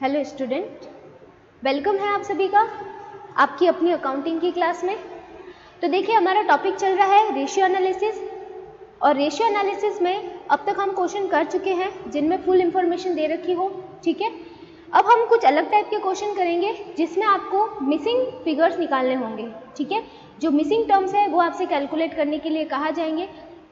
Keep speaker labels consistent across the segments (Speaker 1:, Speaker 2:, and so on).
Speaker 1: Hello student, welcome है आप सभी का आपकी अपनी अकाउंटिंग की क्लास में। तो देखिए हमारा टॉपिक चल रहा है रेशियो एनालिसिस, और रेशियो एनालिसिस में अब तक हम क्वेश्चन कर चुके हैं जिनमें फुल इंफॉर्मेशन दे रखी हो। ठीक है, अब हम कुछ अलग टाइप के क्वेश्चन करेंगे जिसमें आपको मिसिंग फिगर्स निकालने होंगे। ठीक है, जो मिसिंग टर्म्स है वो आपसे कैलकुलेट करने के लिए कहा जाएंगे।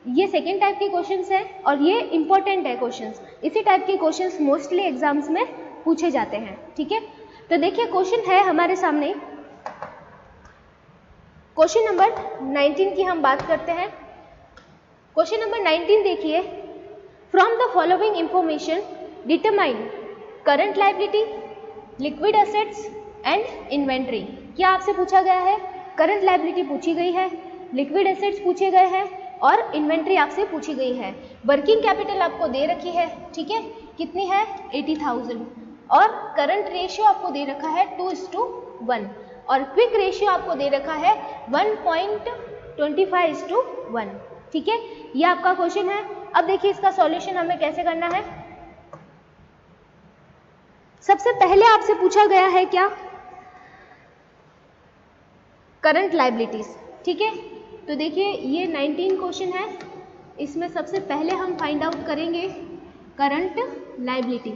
Speaker 1: ये सेकेंड टाइप के क्वेश्चंस है और ये इंपॉर्टेंट है क्वेश्चंस। इसी टाइप के क्वेश्चंस मोस्टली एग्जाम्स में पूछे जाते हैं। ठीक है, तो देखिए क्वेश्चन है हमारे सामने, क्वेश्चन नंबर 19 की हम बात करते हैं। क्वेश्चन नंबर 19 देखिए, from the following information determine current liability, liquid assets and inventory. क्या आपसे पूछा गया है? करंट लायबिलिटी पूछी गई है, लिक्विड एसेट्स पूछे गए हैं और इन्वेंट्री आपसे पूछी गई है। वर्किंग कैपिटल आपको दे रखी है, ठीक है, कितनी है? 80,000। और करंट रेशियो आपको दे रखा है 2:1 और क्विक रेशियो आपको दे रखा है 1.25:1। ठीक है, ये आपका क्वेश्चन है। अब देखिए इसका सॉल्यूशन हमें कैसे करना है। सबसे पहले आपसे पूछा गया है क्या? Current liabilities. ठीक है, तो देखिए ये 19 क्वेश्चन है, इसमें सबसे पहले हम फाइंड आउट करेंगे करंट लायबिलिटी।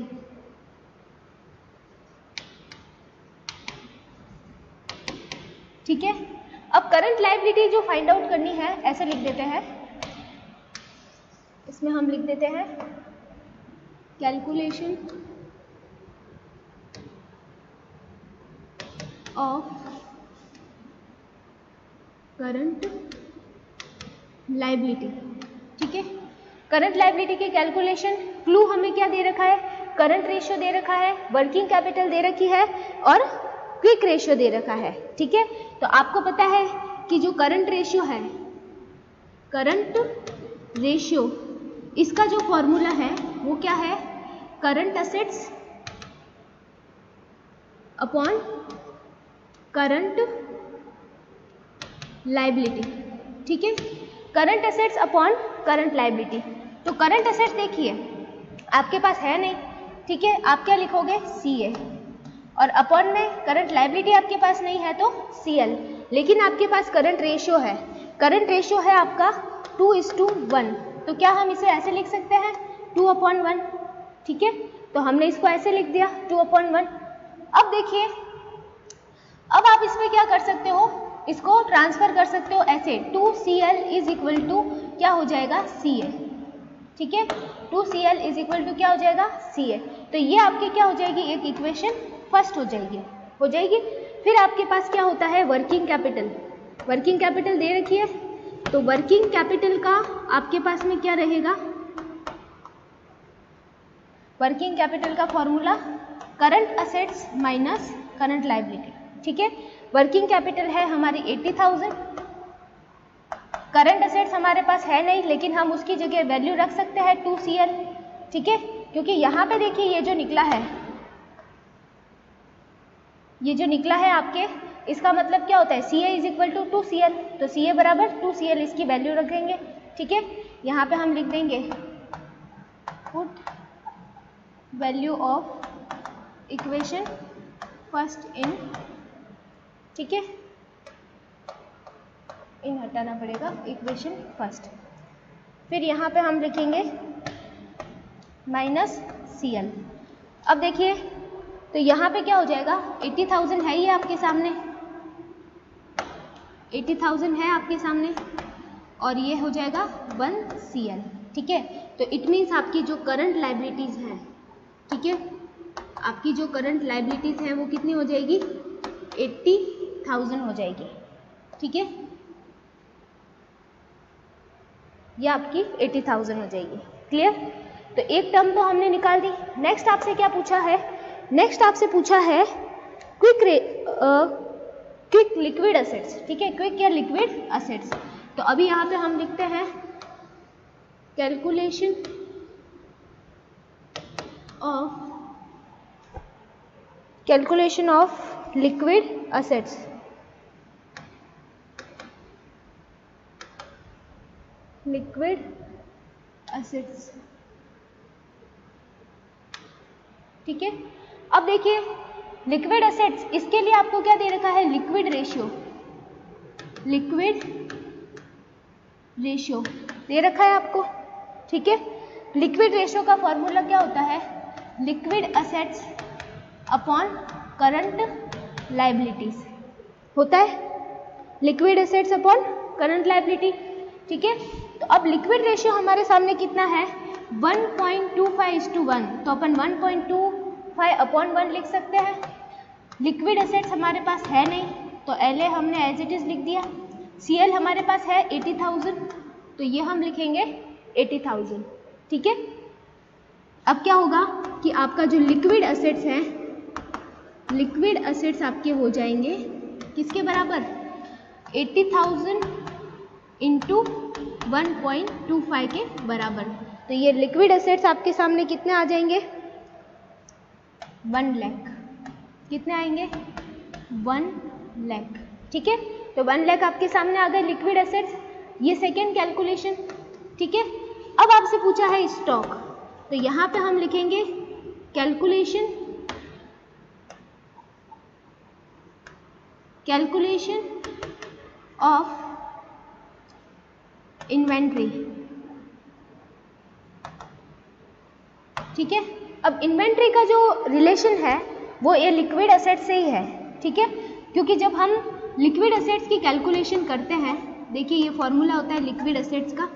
Speaker 1: ठीक है, अब करंट लायबिलिटी जो फाइंड आउट करनी है ऐसे लिख देते हैं, इसमें हम लिख देते हैं कैलकुलेशन ऑफ करंट लायबिलिटी। ठीक है, करंट लायबिलिटी की कैलकुलेशन, क्लू हमें क्या दे रखा है? करंट रेशियो दे रखा है, वर्किंग कैपिटल दे रखी है और क्विक रेशियो दे रखा है। ठीक है, तो आपको पता है कि जो करंट रेशियो है, करंट रेशियो, इसका जो फॉर्मूला है वो क्या है? Current assets upon current liability. ठीक है, current assets upon current liability. तो करंट असेट्स देखिए आपके पास है नहीं, ठीक है, आप क्या लिखोगे? CA, और अपॉन में करंट लायबिलिटी आपके पास नहीं है तो CL। लेकिन आपके पास करंट रेशियो है, करंट रेशियो है आपका 2:1, तो क्या हम इसे ऐसे लिख सकते हैं 2/1। ठीक है, तो हमने इसको ऐसे लिख दिया 2/1। अब देखिए, अब आप इसमें क्या कर सकते हो, इसको ट्रांसफर कर सकते हो ऐसे, 2CL इज इक्वल टू क्या हो जाएगा? CA। ठीक है, 2CL इज इक्वल टू क्या हो जाएगा? CA। तो ये आपकी क्या हो जाएगी? एक इक्वेशन फर्स्ट हो जाएगी। फिर आपके पास क्या होता है? Working capital. वर्किंग कैपिटल दे रखी है, तो वर्किंग कैपिटल का आपके पास में क्या रहेगा? वर्किंग कैपिटल का formula current assets minus current liability. ठीक है, वर्किंग कैपिटल है हमारी 80,000, करंट असेट्स हमारे पास है नहीं लेकिन हम उसकी जगह वैल्यू रख सकते हैं 2CL। ठीक है, क्योंकि यहाँ पे देखिए ये जो निकला है आपके, इसका मतलब क्या होता है? CA is equal to 2CL, तो CA बराबर 2CL, इसकी वैल्यू रखेंगे। ठीक है, यहाँ पे हम लिख देंगे put value of equation first in. ठीक है, इन हटाना पड़ेगा, इक्वेशन फर्स्ट। फिर यहाँ पे हम लिखेंगे माइनस CL। अब देखिए तो यहाँ पे क्या हो जाएगा? 80,000 है ये आपके सामने, 80,000 है आपके सामने, और ये हो जाएगा 1CL। ठीक है, तो इट मीन्स आपकी जो करंट लायबिलिटीज है, ठीक है, आपकी जो करंट लायबिलिटीज है वो कितनी हो जाएगी? 80,000 हो जाएगी। ठीक है, ये आपकी 80,000 हो जाएगी। क्लियर? तो एक टर्म तो हमने निकाल दी। नेक्स्ट आपसे क्या पूछा है? नेक्स्ट आपसे पूछा है क्विक लिक्विड असेट्स। ठीक है, क्विक या लिक्विड असेट्स। तो अभी यहाँ पे हम लिखते हैं calculation of liquid assets. Liquid assets. ठीक है, अब देखिए लिक्विड एसेट्स, इसके लिए आपको क्या दे रखा है, लिक्विड रेशियो, लिक्विड रेशियो दे रखा है आपको, ठीक है। लिक्विड रेशियो का फॉर्मूला क्या होता है, liquid assets upon current liabilities होता है, liquid assets upon current liability, ठीक है। तो अब लिक्विड रेशियो हमारे सामने कितना है, 1.25:1, तो अपन 1.25 अपॉन 1 लिख सकते हैं। लिक्विड एसेट्स हमारे पास है नहीं, तो LA हमने एज इट इज लिख दिया। CL हमारे पास है 80,000, तो ये हम लिखेंगे 80,000, ठीक है। अब क्या होगा कि आपका जो लिक्विड एसेट्स हैं, लिक्विड एसेट्स आपके हो जाएंगे किसके बराबर, 80,000 इंटू 1.25 के बराबर। तो ये लिक्विड एसेट्स आपके सामने कितने आ जाएंगे, 1 लाख, कितने आएंगे, 1 लाख, ठीक है। तो 1 लाख आपके सामने आ गए लिक्विड एसेट्स, ये सेकेंड कैलकुलेशन, ठीक है। अब आपसे पूछा है स्टॉक, तो यहाँ पे हम लिखेंगे कैलकुलेशन ऑफ इन्वेंट्री, ठीक है। अब इन्वेंट्री का जो रिलेशन है वो ये लिक्विड एसेट से ही है, ठीक है, क्योंकि जब हम लिक्विड एसेट्स की कैलकुलेशन करते हैं, देखिए ये फॉर्मूला होता है लिक्विड एसेट्स का,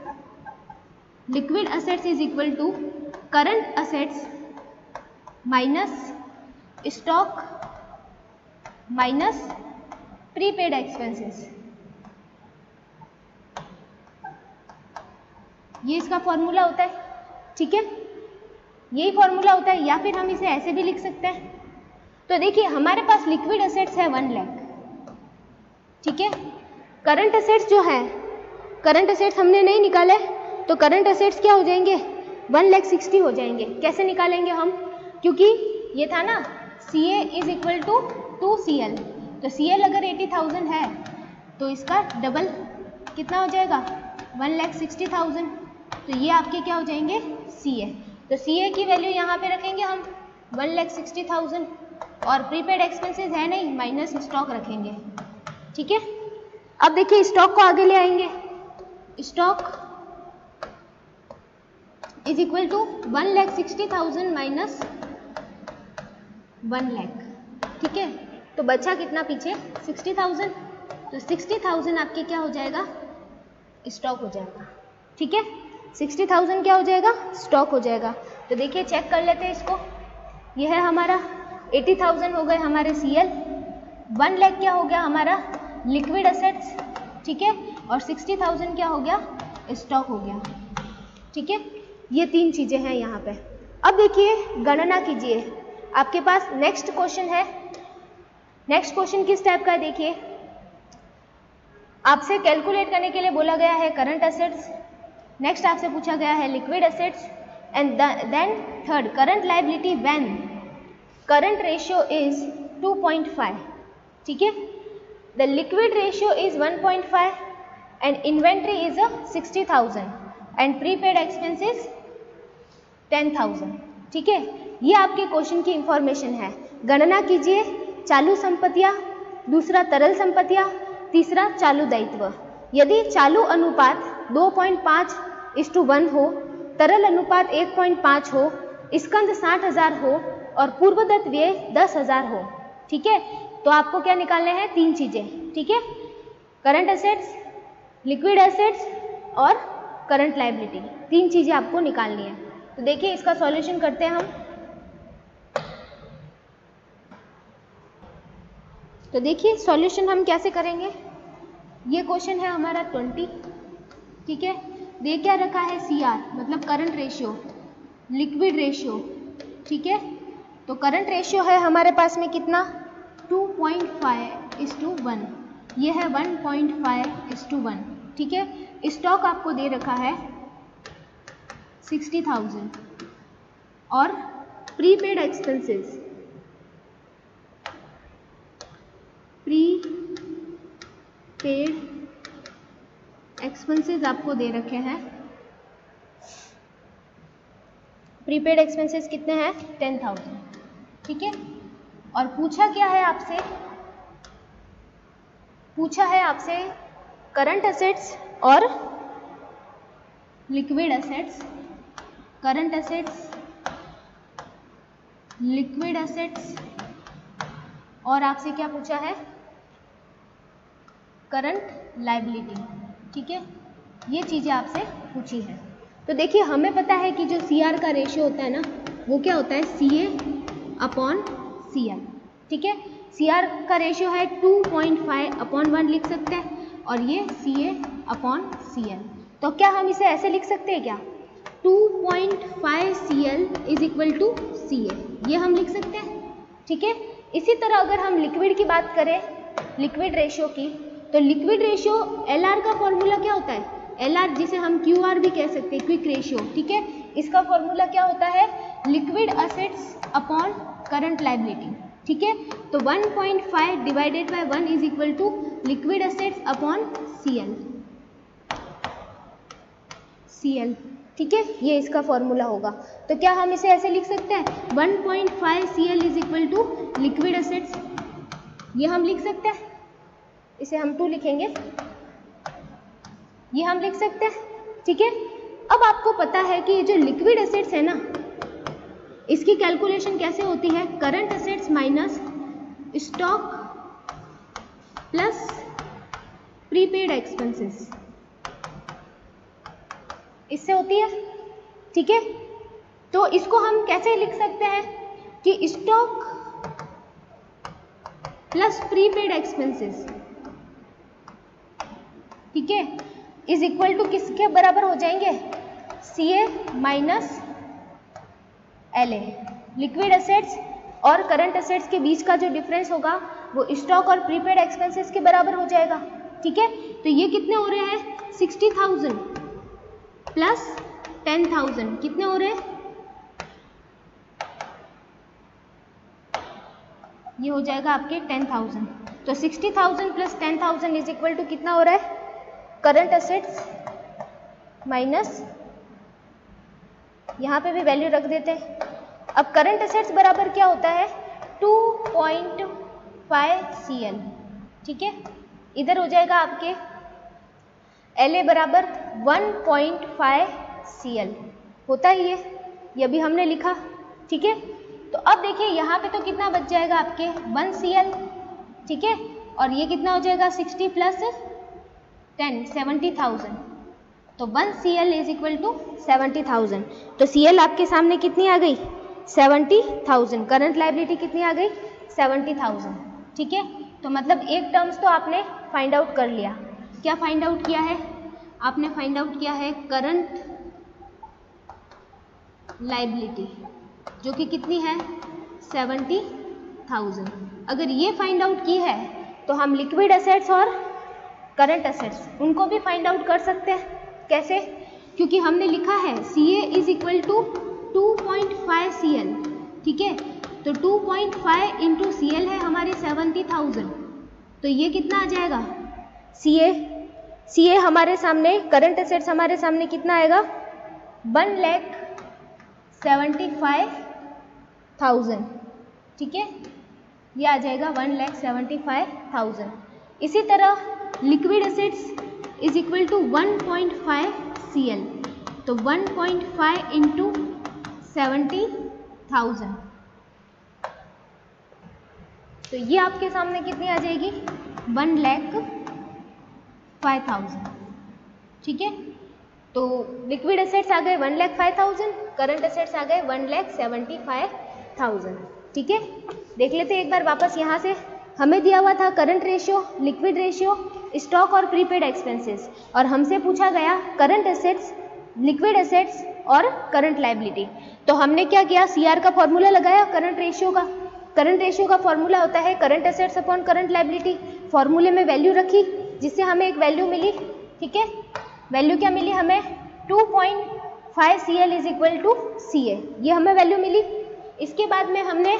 Speaker 1: liquid assets is equal to current assets minus stock minus prepaid expenses, ये इसका फॉर्मूला होता है, ठीक है, यही फॉर्मूला होता है। या फिर हम इसे ऐसे भी लिख सकते हैं। तो देखिए हमारे पास लिक्विड एसेट्स है 1 लाख, ठीक है। करंट एसेट्स जो है, करंट एसेट्स हमने नहीं निकाले, तो करंट एसेट्स क्या हो जाएंगे, 1,60,000 हो जाएंगे। कैसे निकालेंगे हम, क्योंकि ये था ना CA is equal to 2CL, तो CL अगर 80,000 है तो इसका डबल कितना हो जाएगा, 1,60,000, तो ये आपके क्या हो जाएंगे, CA। तो CA की वैल्यू यहाँ पे रखेंगे हम 1,60,000, और प्रीपेड एक्सपेंसेस है नहीं, माइनस स्टॉक रखेंगे, ठीक है। अब देखिए स्टॉक को आगे ले आएंगे, stock is equal to 1,60,000 minus 1 lakh, ठीक है। तो बचा कितना पीछे, 60,000, तो 60,000 आपके क्या हो जाएगा, स्टॉक हो जाएगा, ठीक है। 60,000 क्या हो जाएगा, स्टॉक हो जाएगा। तो देखिए चेक कर लेते हैं इसको, यह है हमारा 80,000 हो गए हमारे CL, 1 लाख क्या हो गया हमारा लिक्विड एसेट्स, ठीक है, और 60,000 क्या हो गया, स्टॉक हो गया, ठीक है। ये 3 चीजें हैं यहाँ पे। अब देखिए गणना कीजिए, आपके पास नेक्स्ट क्वेश्चन है। नेक्स्ट क्वेश्चन किस टाइप का है, देखिए आपसे कैलकुलेट करने के लिए बोला गया है करंट एसेट्स, नेक्स्ट आपसे पूछा गया है liquid assets, and then third current liability when current ratio is 2.5, ठीक है। The liquid ratio is 1.5 and inventory is 60,000 and prepaid expenses 10,000, ठीक है। ये आपके क्वेश्चन की इंफॉर्मेशन है। गणना कीजिए चालू संपत्तियां, दूसरा तरल संपत्तियां, तीसरा चालू दायित्व। यदि चालू अनुपात 2.5:1 हो, तरल अनुपात 1.5 हो, स्कंद 60,000 हो और पूर्वदत्त व्यय 10,000 हो, ठीक है। तो आपको क्या निकालने हैं, 3 चीजें, ठीक है, करंट एसेट्स, लिक्विड एसेट्स और करंट लायबिलिटी, 3 चीजें आपको निकालनी है। तो देखिए इसका सॉल्यूशन करते हैं हम। तो देखिए सॉल्यूशन हम कैसे करेंगे, ये क्वेश्चन है हमारा 20, ठीक है। दे क्या रखा है, CR मतलब करंट रेशियो, लिक्विड रेशियो, ठीक है। तो करंट रेशियो है हमारे पास में कितना, 2.5:1, ये है 1.5:1, ठीक है। स्टॉक आपको दे रखा है 60,000 और प्रीपेड एक्सपेंसेस, प्रीपेड एक्सपेंसेस आपको दे रखे हैं, प्रीपेड एक्सपेंसेस कितने हैं, 10,000, ठीक है। और पूछा क्या है आपसे, पूछा है आपसे करंट एसेट्स और liquid assets, current assets, liquid assets, और आपसे क्या पूछा है, करंट लायबिलिटी। ठीक है, ये चीज़ें आपसे पूछी है। तो देखिए हमें पता है कि जो CR का रेशियो होता है ना, वो क्या होता है, CA/CL। ठीक है, CR का रेशियो है 2.5/1 लिख सकते हैं, और ये CA/CL। तो क्या हम इसे ऐसे लिख सकते हैं क्या, 2.5 CL = CA, ये हम लिख सकते हैं। ठीक है, इसी तरह अगर हम लिक्विड की बात करें, लिक्विड रेशियो की, तो लिक्विड रेशियो LR का फॉर्मूला क्या होता है, LR जिसे हम QR भी कह सकते हैं, क्विक रेशियो। ठीक है, इसका फॉर्मूला क्या होता है, liquid assets upon current liability. ठीक है, तो 1.5 divided by 1 = liquid assets upon CL। ठीक है, ये इसका फॉर्मूला होगा। तो क्या हम इसे ऐसे लिख सकते हैं, 1.5 CL = लिक्विड एसेट्स, ये हम लिख सकते हैं, इसे हम 2 लिखेंगे, ये हम लिख सकते हैं। ठीक है, अब आपको पता है कि ये जो लिक्विड एसेट्स है ना, इसकी कैलकुलेशन कैसे होती है, current assets minus stock plus prepaid expenses, इससे होती है। ठीक है, तो इसको हम कैसे लिख सकते हैं कि स्टॉक प्लस प्रीपेड एक्सपेंसेस, ठीक है, इज इक्वल टू किसके बराबर हो जाएंगे, CA minus LA। Liquid assets और करंट एसेट्स के बीच का जो डिफरेंस होगा वो स्टॉक और प्रीपेड एक्सपेंसेस के बराबर हो जाएगा। ठीक है, तो ये कितने हो रहे हैं, 60,000 प्लस 10,000, कितने हो रहे हैं, ये हो जाएगा आपके 10,000। तो 60,000 प्लस 10,000 इज इक्वल टू कितना हो रहा है, करंट एसेट्स माइनस, यहाँ पे भी वैल्यू रख देते हैं। अब करंट एसेट्स बराबर क्या होता है, 2.5 CL। ठीक है, इधर हो जाएगा आपके LA बराबर 1.5 CL, होता ही है, ये भी हमने लिखा। ठीक है, तो अब देखिए यहाँ पे तो कितना बच जाएगा आपके 1 CL। ठीक है, और ये कितना हो जाएगा, 60 प्लस 10 70,000, तो 1 CL इज इक्वल टू 70,000। तो CL आपके सामने कितनी आ गई, 70,000। करंट लायबिलिटी कितनी आ गई, 70,000। ठीक है, तो मतलब एक टर्म्स तो आपने फाइंड आउट कर लिया। क्या फाइंड आउट किया है आपने, फाइंड आउट किया है करंट लायबिलिटी, जो कि कितनी है, 70,000। अगर ये फाइंड आउट की है तो हम लिक्विड एसेट्स और करंट एसेट्स उनको भी फाइंड आउट कर सकते हैं। कैसे, क्योंकि हमने लिखा है CA is equal to 2.5 CL। ठीक है, तो 2.5 इंटू CL है हमारे 70,000, तो ये कितना आ जाएगा, CA हमारे सामने, करंट एसेट्स हमारे सामने कितना आएगा, 1,75,000। ठीक है, ये आ जाएगा 1,75,000। इसी तरह liquid assets is equal to 1.5 CL, तो 1.5 इंटू 70,000, तो ये आपके सामने कितनी आ जाएगी, 1,05,000। ठीक है, तो लिक्विड एसेट्स आ गए 1,05,000, करंट एसेट्स आ गए 1,75,000। ठीक है, देख लेते हैं एक बार वापस यहाँ से। हमें दिया हुआ था current ratio, liquid ratio, stock और प्रीपेड एक्सपेंसेस, और हमसे पूछा गया करंट एसेट्स, लिक्विड एसेट्स और करंट लायबिलिटी। तो हमने क्या किया, CR का फॉर्मूला लगाया करंट रेशियो का। करंट रेशियो का फॉर्मूला होता है current assets upon current liability. फॉर्मूले में वैल्यू रखी, जिससे हमें एक वैल्यू मिली। ठीक है, वैल्यू क्या मिली हमें, 2.5 CL is equal to CA, ये हमें वैल्यू मिली। इसके बाद में हमने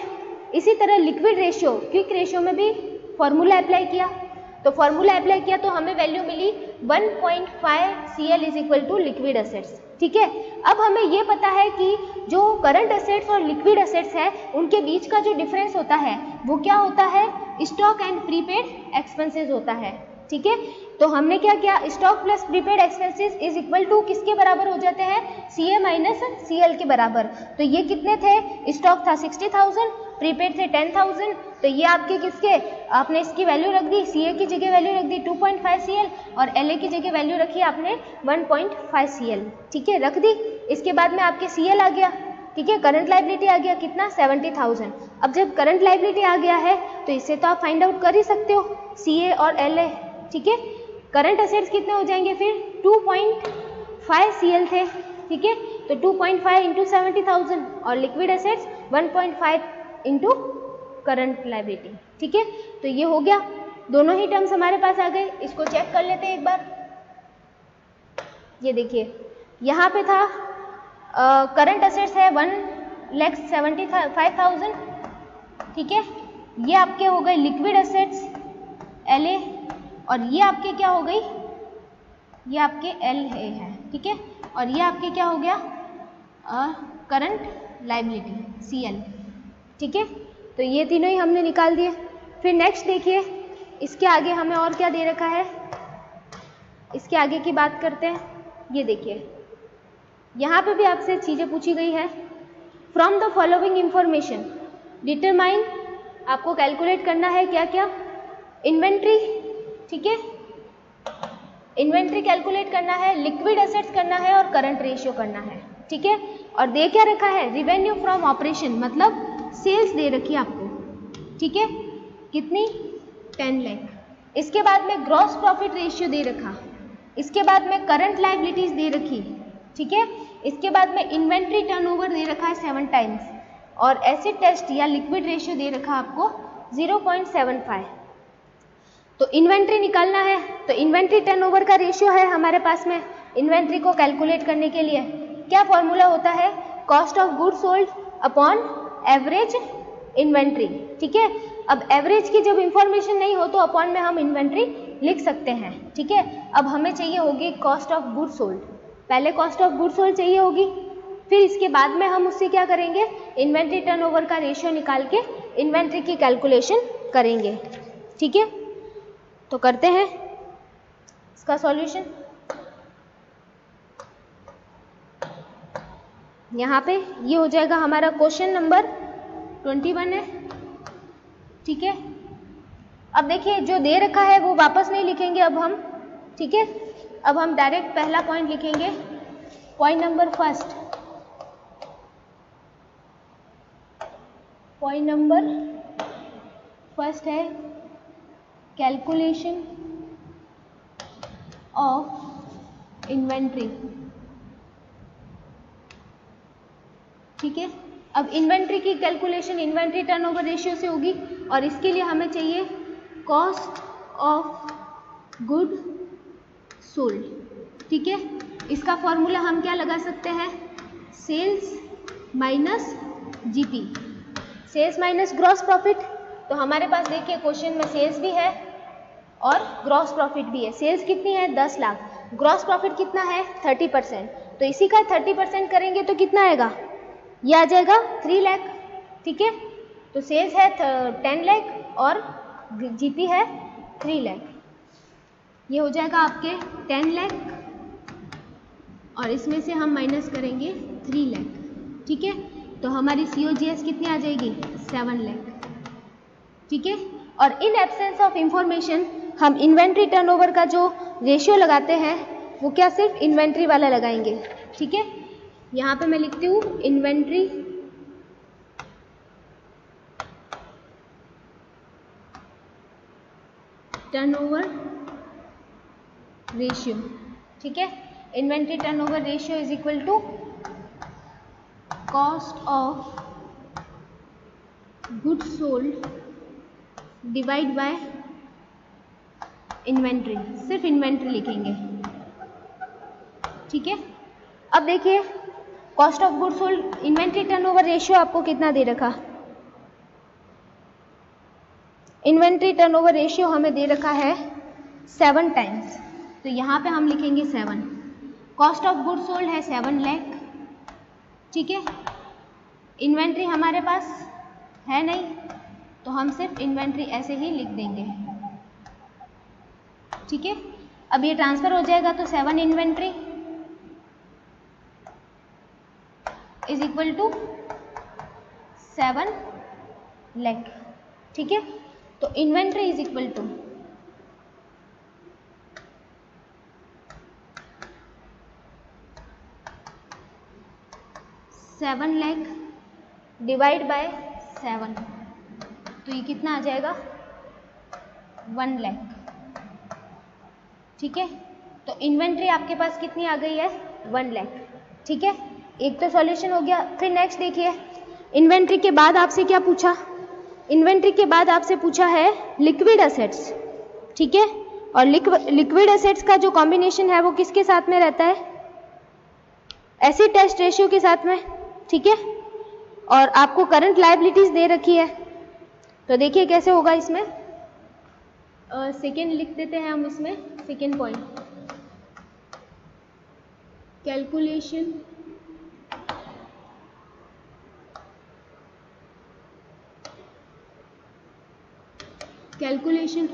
Speaker 1: इसी तरह लिक्विड रेशियो, क्विक रेशियो में भी फॉर्मूला अप्लाई किया। तो फॉर्मूला अप्लाई किया तो हमें वैल्यू मिली 1.5 CL is equal to liquid assets. ठीक है, अब हमें ये पता है कि जो करंट एसेट्स और लिक्विड एसेट्स है उनके बीच का जो डिफरेंस होता है वो क्या होता है, स्टॉक एंड प्रीपेड एक्सपेंसेस होता है। ठीक है, तो हमने क्या किया, stock plus prepaid expenses is equal to किसके बराबर हो जाते हैं, CA माइनस CL के बराबर। तो ये कितने थे, स्टॉक था 60,000, प्रीपेड थे 10,000, तो ये आपके किसके, आपने इसकी वैल्यू रख दी, CA की जगह वैल्यू रख दी 2.5 CL और LA की जगह वैल्यू रखी आपने 1.5 CL। ठीक है, रख दी। इसके बाद में आपके CL आ गया। ठीक है, करंट लायबिलिटी आ गया कितना, 70,000। अब जब करंट लायबिलिटी आ गया है तो इससे तो आप फाइंड आउट कर ही सकते हो CA और LA। ठीक है, करंट एसेट्स कितने हो जाएंगे फिर, 2.5 CL थे। ठीक है, तो 2.5 इंटू 70,000 और liquid assets 1.5 into current liability. ठीक है, तो ये हो गया, दोनों ही टर्म्स हमारे पास आ गए। इसको चेक कर लेते हैं एक बार। ये देखिए यहाँ पे था करंट एसेट्स है 1,75,000। ठीक है, ये आपके हो गए लिक्विड एसेट्स LA और ये आपके क्या हो गई, ये आपके LA है। ठीक है, और ये आपके क्या हो गया, करंट लायबिलिटी CL। ठीक है, तो ये तीनों ही हमने निकाल दिए। फिर नेक्स्ट देखिए, इसके आगे हमें और क्या दे रखा है, इसके आगे की बात करते हैं। ये देखिए यहाँ पे भी आपसे चीज़ें पूछी गई है। From the following information determine, आपको कैलकुलेट करना है क्या क्या, इन्वेंट्री। ठीक है, इन्वेंट्री कैलकुलेट करना है, लिक्विड एसेट्स करना है और करंट रेशियो करना है। ठीक है, और दे क्या रखा है, रिवेन्यू फ्रॉम ऑपरेशन, मतलब सेल्स दे रखी है आपको। ठीक है, कितनी, 10 लाख। इसके बाद में ग्रॉस प्रॉफिट रेशियो दे रखा, इसके बाद में करंट लायबिलिटीज दे रखी। ठीक है, इसके बाद में इन्वेंट्री टर्नओवर दे रखा है 7 टाइम्स और एसिड टेस्ट या लिक्विड रेशियो दे रखा आपको 0.75। तो इन्वेंट्री निकालना है, तो इन्वेंट्री टर्नओवर का रेशियो है हमारे पास में। इन्वेंट्री को कैलकुलेट करने के लिए क्या फॉर्मूला होता है, cost of goods sold upon average inventory. ठीक है, अब एवरेज की जब इंफॉर्मेशन नहीं हो तो अपॉन में हम इन्वेंट्री लिख सकते हैं। ठीक है, अब हमें चाहिए होगी कॉस्ट ऑफ गुड्स सोल्ड, पहले कॉस्ट ऑफ गुड्स सोल्ड चाहिए होगी, फिर इसके बाद में हम उससे क्या करेंगे, इन्वेंट्री टर्नओवर का रेशियो निकाल के इन्वेंट्री की कैलकुलेशन करेंगे। ठीक है, तो करते हैं इसका सॉल्यूशन। यहाँ पे ये हो जाएगा हमारा क्वेश्चन नंबर 21 है। ठीक है, अब देखिए जो दे रखा है वो वापस नहीं लिखेंगे अब हम। ठीक है, अब हम डायरेक्ट पहला पॉइंट लिखेंगे, point number first. Point number first है कैलकुलेशन ऑफ इन्वेंट्री। ठीक है, अब इन्वेंट्री की कैलकुलेशन इन्वेंट्री टर्नओवर रेशियो से होगी और इसके लिए हमें चाहिए कॉस्ट ऑफ गुड सोल्ड। ठीक है, इसका फॉर्मूला हम क्या लगा सकते हैं, sales minus GP, sales minus gross profit. तो हमारे पास देखिए क्वेश्चन में सेल्स भी है और ग्रॉस प्रॉफिट भी है। सेल्स कितनी है, 10 लाख, ग्रॉस प्रॉफिट कितना है, 30%। तो इसी का 30% करेंगे तो कितना आएगा, ये आ जाएगा 3 लाख। ठीक है, तो सेल्स है 10 लाख और जीपी है 3 लाख, ये हो जाएगा आपके 10 लाख और इसमें से हम माइनस करेंगे 3 लाख। ठीक है, तो हमारी COGS कितनी आ जाएगी, 7 लाख। ठीक है, और इन एब्सेंस ऑफ इंफॉर्मेशन हम इन्वेंट्री टर्नओवर का जो रेशियो लगाते हैं वो क्या सिर्फ इन्वेंट्री वाला लगाएंगे। ठीक है, यहाँ पे मैं लिखती हूँ इन्वेंट्री टर्नओवर रेशियो। ठीक है, inventory turnover ratio is equal to cost of goods sold divide by inventory, सिर्फ इन्वेंट्री लिखेंगे। ठीक है, अब देखिए cost of goods sold inventory turnover ratio आपको कितना दे रखा, इन्वेंट्री टर्नओवर रेशियो हमें दे रखा है 7 टाइम्स, तो यहाँ पे हम लिखेंगे 7। कॉस्ट ऑफ गुड सोल्ड है 7 लाख, ठीक है। इन्वेंट्री हमारे पास है नहीं, तो हम सिर्फ इन्वेंट्री ऐसे ही लिख देंगे, ठीक है। अब ये ट्रांसफर हो जाएगा तो 7 inventory is equal to 7 lakh, ठीक है। तो inventory is equal to 7 lakh divide by 7, तो ये कितना आ जाएगा 1 लाख, ठीक है। तो इन्वेंट्री आपके पास कितनी आ गई है 1 लाख, ठीक है। एक तो सॉल्यूशन हो गया। फिर नेक्स्ट देखिए, इन्वेंट्री के बाद आपसे क्या पूछा, इन्वेंट्री के बाद आपसे पूछा है लिक्विड एसेट्स, ठीक है। और लिक्विड एसेट्स का जो कॉम्बिनेशन है वो किसके साथ में रहता है, एसिड टेस्ट रेशियो के साथ में, ठीक है। और आपको करंट लायबिलिटीज दे रखी है, तो देखिए कैसे होगा इसमें। सेकेंड लिख देते हैं हम इसमें, second point, calculation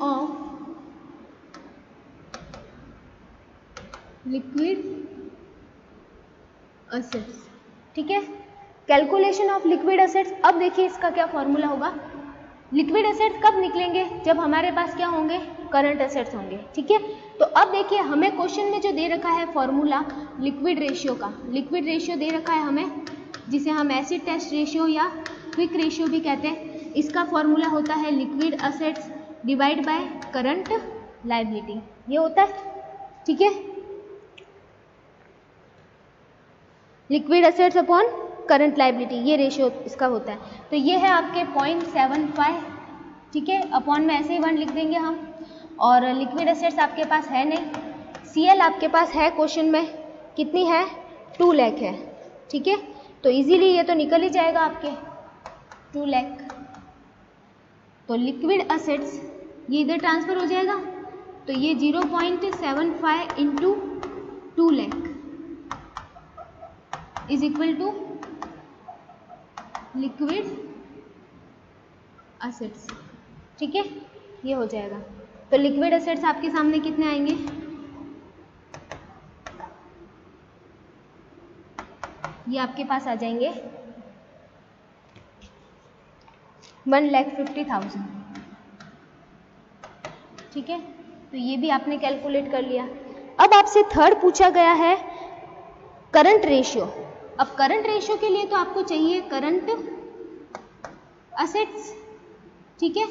Speaker 1: of liquid assets, ठीक है। कैलकुलेशन ऑफ लिक्विड एसेट्स, अब देखिए इसका क्या फॉर्मूला होगा। लिक्विड एसेट्स कब निकलेंगे, जब हमारे पास क्या होंगे, करंट एसेट्स होंगे, ठीक है। तो अब देखिए हमें क्वेश्चन में जो दे रखा है फॉर्मूला लिक्विड रेशियो का, लिक्विड रेशियो दे रखा है हमें, जिसे हम एसिड टेस्ट रेशियो या क्विक रेशियो भी कहते हैं। इसका फॉर्मूला होता है liquid assets divide by current liability, ये होता है, ठीक है। Liquid assets upon current liability, ये रेशियो इसका होता है। तो ये है आपके 0.75, ठीक है। अपॉन में ऐसे ही 1 लिख देंगे हम। और लिक्विड एसेट्स आपके पास है नहीं, CL आपके पास है क्वेश्चन में, कितनी है 2 लाख है, ठीक है। तो इजीली ये तो निकल ही जाएगा आपके 2 लाख। तो लिक्विड एसेट्स ये इधर ट्रांसफर हो जाएगा, तो ये 0.75 into 2 lakh is equal to liquid assets, ठीक है, ये हो जाएगा। तो लिक्विड एसेट्स आपके सामने कितने आएंगे, ये आपके पास आ जाएंगे 1,50,000, ठीक है। तो ये भी आपने कैलकुलेट कर लिया। अब आपसे थर्ड पूछा गया है करंट रेशियो। अब करंट रेशियो के लिए तो आपको चाहिए करंट एसेट्स, ठीक है।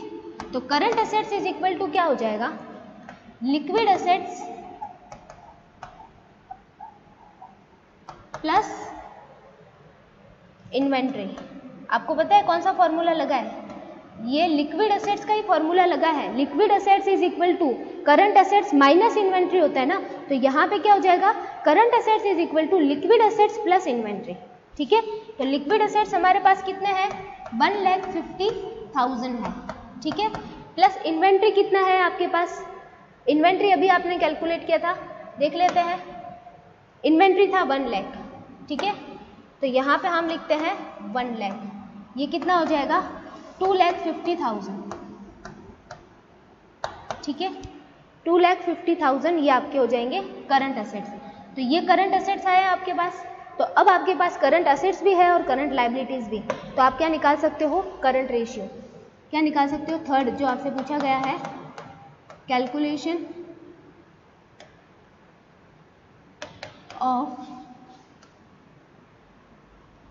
Speaker 1: तो current assets is equal to क्या हो जाएगा, लिक्विड एसेट्स प्लस इन्वेंट्री। आपको पता है कौन सा फॉर्मूला लगा है, ये लिक्विड एसेट्स का ही फॉर्मूला लगा है। Liquid assets is equal to current assets minus inventory होता है ना, तो यहाँ पे क्या हो जाएगा, current assets is equal to liquid assets plus inventory, ठीक है। तो लिक्विड एसेट्स हमारे पास कितने हैं, 1,50,000 है, ठीक है। प्लस इन्वेंट्री कितना है आपके पास, इन्वेंट्री अभी आपने कैलकुलेट किया था, देख लेते हैं। इन्वेंट्री था 1 लाख, ठीक है। तो यहाँ पे हम लिखते हैं 1 लाख, ये कितना हो जाएगा 2,50,000, ठीक है। 2,50,000 ये आपके हो जाएंगे करंट एसेट्स। तो ये करंट एसेट्स आए आपके पास। तो अब आपके पास करंट एसेट्स भी है और करंट लायबिलिटीज भी, तो आप क्या निकाल सकते हो, करंट रेशियो क्या निकाल सकते हो। थर्ड जो आपसे पूछा गया है, कैलकुलेशन ऑफ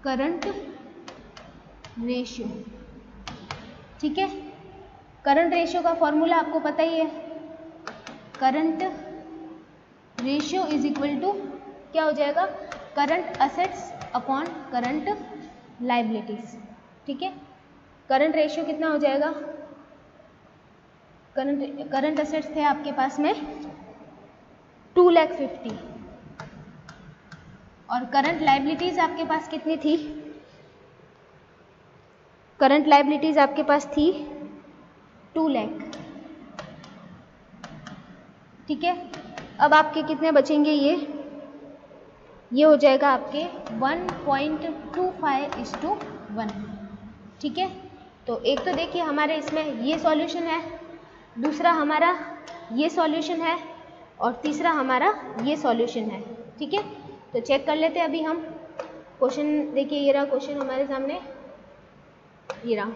Speaker 1: करंट रेशियो, ठीक है। करंट रेशियो का फॉर्मूला आपको पता ही है, current ratio is equal to क्या हो जाएगा, current assets upon current liabilities, ठीक है। करंट रेशियो कितना हो जाएगा, करंट एसेट्स थे आपके पास में 2,50,000 और करंट लायबिलिटीज आपके पास कितनी थी, करंट लायबिलिटीज आपके पास थी 2 लाख। ठीक है, अब आपके कितने बचेंगे, ये हो जाएगा आपके 1.25:1। ठीक है, तो एक तो देखिए हमारे इसमें ये सॉल्यूशन है, दूसरा हमारा ये सॉल्यूशन है, और तीसरा हमारा ये सॉल्यूशन है। ठीक है, तो चेक कर लेते हैं अभी हम क्वेश्चन। देखिए ये रहा क्वेश्चन हमारे सामने, ये रहा।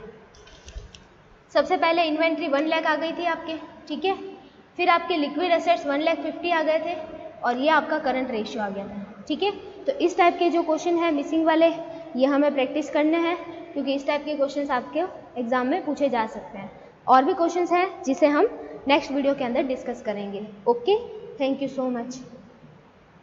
Speaker 1: सबसे पहले इन्वेंट्री 1 लाख आ गई थी आपके। ठीक है, फिर आपके लिक्विड एसेट्स 1,50,000 आ गए थे, और ये आपका करंट रेशियो आ गया था। ठीक है, तो इस टाइप के जो क्वेश्चन है मिसिंग वाले, ये हमें प्रैक्टिस करने हैं, क्योंकि इस टाइप के क्वेश्चंस आपके एग्जाम में पूछे जा सकते हैं। और भी क्वेश्चंस हैं जिसे हम नेक्स्ट वीडियो के अंदर डिस्कस करेंगे। Okay, thank you so much.